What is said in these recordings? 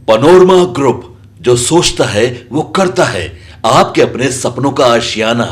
Panorama group, जो सोचता है वो करता है। आपके अपने सपनों का आशियाना।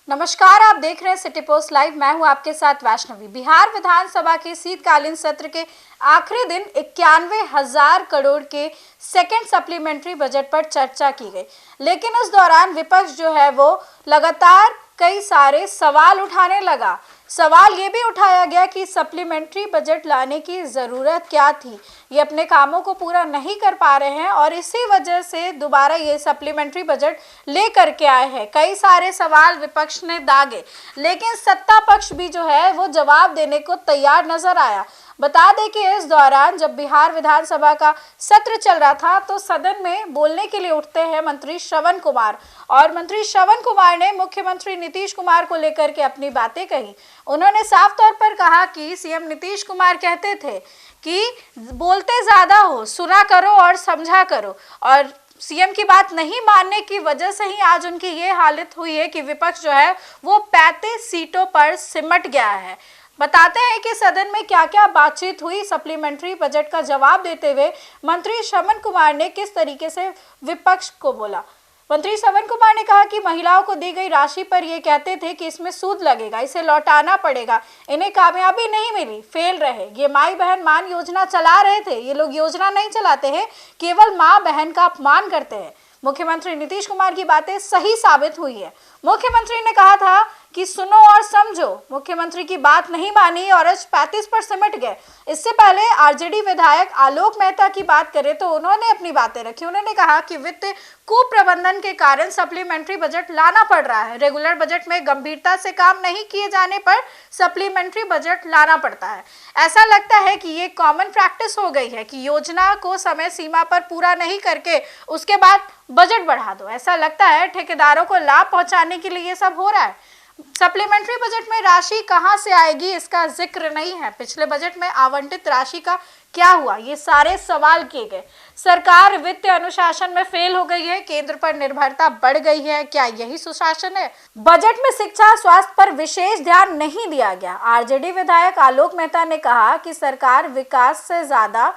नमस्कार, आप देख रहे हैं सिटी पोस्ट लाइव। मैं हूं आपके साथ वैष्णवी। बिहार विधानसभा के शीतकालीन सत्र के आखिरी दिन 91,000 करोड़ के सेकेंड सप्लीमेंट्री बजट पर चर्चा की गई, लेकिन इस दौरान विपक्ष जो है वो लगातार कई सारे सवाल उठाने लगा। सवाल ये भी उठाया गया कि सप्लीमेंट्री बजट लाने की ज़रूरत क्या थी, ये अपने कामों को पूरा नहीं कर पा रहे हैं और इसी वजह से दोबारा ये सप्लीमेंट्री बजट ले करके आए हैं। कई सारे सवाल विपक्ष ने दागे, लेकिन सत्ता पक्ष भी जो है वो जवाब देने को तैयार नजर आया। बता दें कि इस दौरान जब बिहार विधानसभा का सत्र चल रहा था तो सदन में बोलने के लिए उठते हैं मंत्री श्रवण कुमार, और मंत्री श्रवण कुमार ने मुख्यमंत्री नीतीश कुमार को लेकर के अपनी बातें कही। उन्होंने साफ तौर पर कहा कि सीएम नीतीश कुमार कहते थे कि बोलते ज्यादा हो, सुना करो और समझा करो, और सीएम की बात नहीं मानने की वजह से ही आज उनकी ये हालत हुई है कि विपक्ष जो है वो 35 सीटों पर सिमट गया है। बताते हैं कि सदन में क्या क्या बातचीत हुई। सप्लीमेंट्री बजट का जवाब देते हुए मंत्री श्रवण कुमार ने किस तरीके से विपक्ष को बोला। मंत्री श्रवण कुमार ने कहा कि महिलाओं को दी गई राशि पर ये कहते थे कि इसमें सूद लगेगा, इसे लौटाना पड़ेगा। इन्हें कामयाबी नहीं मिली, फेल रहे। ये माई बहन मान योजना चला रहे थे, ये लोग योजना नहीं चलाते हैं, केवल माँ बहन का अपमान करते हैं। मुख्यमंत्री नीतीश कुमार की बातें सही साबित हुई है। मुख्यमंत्री ने कहा था कि सुनो और समझो। मुख्यमंत्री की बात नहीं मानी और आज 35 पर सिमट गए। इससे पहले आरजेडी विधायक आलोक मेहता की बात करें तो उन्होंने अपनी बातें रखी। उन्होंने कहा कि वित्त कुप्रबंधन के कारण सप्लीमेंट्री बजट लाना पड़ रहा है। रेगुलर बजट में गंभीरता से काम नहीं किए जाने पर सप्लीमेंट्री बजट लाना पड़ता है। ऐसा लगता है कि ये कॉमन प्रैक्टिस हो गई है कि योजना को समय सीमा पर पूरा नहीं करके उसके बाद बजट बढ़ा दो। ऐसा लगता है ठेकेदारों को लाभ पहुंचाने के लिए ये सब हो रहा है। सप्लीमेंट्री बजट में राशि कहां से आएगी इसका जिक्र नहीं है। पिछले बजट में आवंटित राशि का क्या हुआ, ये सारे सवाल किए गए। सरकार वित्तीय अनुशासन में फेल हो गई है, केंद्र पर निर्भरता बढ़ गई है, क्या यही सुशासन है? बजट में शिक्षा स्वास्थ्य पर विशेष ध्यान नहीं दिया गया। आरजेडी विधायक आलोक मेहता ने कहा कि सरकार विकास से ज्यादा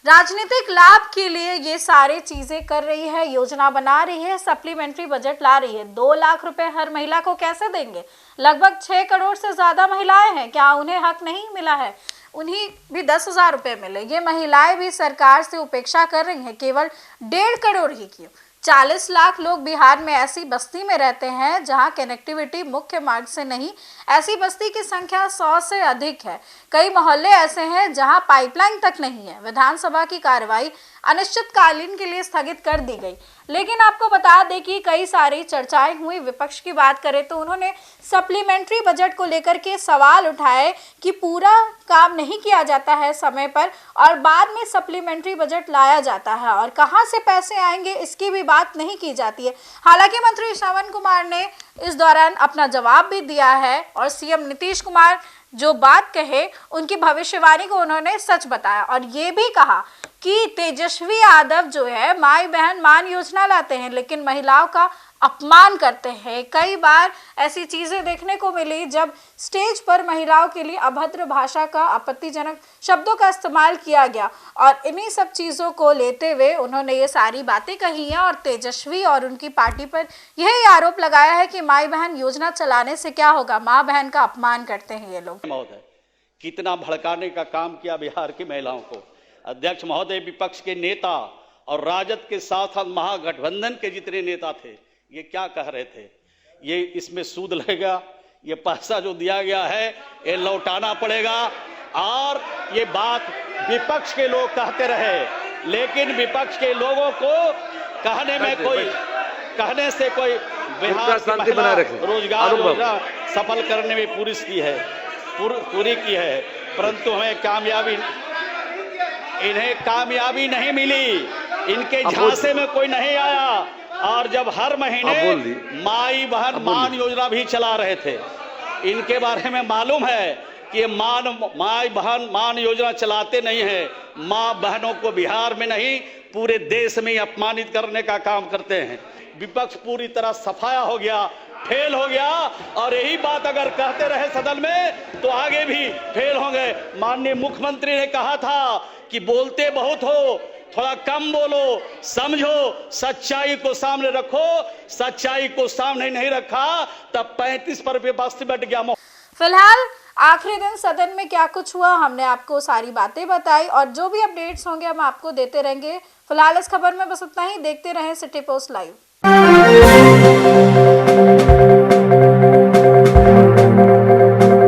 राजनीतिक लाभ के लिए ये सारी चीजें कर रही है, योजना बना रही है, सप्लीमेंट्री बजट ला रही है। 2 लाख रुपए हर महिला को कैसे देंगे? लगभग 6 करोड़ से ज्यादा महिलाएं हैं, क्या उन्हें हक नहीं मिला है? उन्हीं भी 10,000 रुपए मिले। ये महिलाएं भी सरकार से उपेक्षा कर रही हैं, केवल 1.5 करोड़ ही की। 40 लाख लोग बिहार में ऐसी बस्ती में रहते हैं जहां कनेक्टिविटी मुख्य मार्ग से नहीं। ऐसी बस्ती की संख्या 100 से अधिक है। कई मोहल्ले ऐसे हैं जहां पाइपलाइन तक नहीं है। विधानसभा की कार्रवाई अनिश्चितकालीन के लिए स्थगित कर दी गई। लेकिन आपको बता दें कि कई सारी चर्चाएं हुई। विपक्ष की बात करें तो उन्होंने सप्लीमेंट्री बजट को लेकर के सवाल उठाए कि पूरा काम नहीं किया जाता है समय पर और बाद में सप्लीमेंट्री बजट लाया जाता है, और कहां से पैसे आएंगे इसकी भी बात नहीं की जाती है। हालांकि मंत्री श्रवण कुमार ने इस दौरान अपना जवाब भी दिया है और सीएम नीतीश कुमार जो बात कहे उनकी भविष्यवाणी को उन्होंने सच बताया, और ये भी कहा कि तेजस्वी यादव जो है माई बहन मान योजना लाते हैं लेकिन महिलाओं का अपमान करते हैं। कई बार ऐसी चीजें देखने को मिली जब स्टेज पर महिलाओं के लिए अभद्र भाषा का, आपत्तिजनक शब्दों का इस्तेमाल किया गया, और इन्हीं सब चीजों को लेते हुए उन्होंने ये सारी बातें कही हैं और तेजस्वी और उनकी पार्टी पर यही आरोप लगाया है कि माई बहन योजना चलाने से क्या होगा, माँ बहन का अपमान करते हैं ये लोग। महोदय, कितना भड़काने का काम किया बिहार की महिलाओं को। अध्यक्ष महोदय, विपक्ष के नेता और राजद के साथ महागठबंधन के जितने नेता थे ये क्या कह रहे थे, ये इसमें सूद लगेगा, ये पैसा जो दिया गया है ये लौटाना पड़ेगा, और ये बात विपक्ष के लोग कहते रहे। लेकिन विपक्ष के लोगों को कहने से कोई बिहार की महिला रोजगार योजना सफल करने में पूरी की है, परंतु इन्हें कामयाबी नहीं मिली। इनके झांसे में कोई नहीं आया, और जब हर महीने माई बहन मान योजना भी चला रहे थे। इनके बारे में मालूम है कि माई बहन मान योजना चलाते नहीं है, माँ बहनों को बिहार में नहीं पूरे देश में अपमानित करने का काम करते हैं। विपक्ष पूरी तरह सफाया हो गया, फेल हो गया, और यही बात अगर कहते रहे सदन में तो आगे भी फेल होंगे। माननीय मुख्यमंत्री ने कहा था कि बोलते बहुत हो, थोड़ा कम बोलो, समझो, सच्चाई को सामने रखो। सच्चाई को सामने नहीं रखा तब 35 पर विपक्ष बैठ गया। फिलहाल आखिरी दिन सदन में क्या कुछ हुआ, हमने आपको सारी बातें बताई और जो भी अपडेट्स होंगे हम आपको देते रहेंगे। फिलहाल इस खबर में बस उतना ही। देखते रहें सिटी पोस्ट लाइव।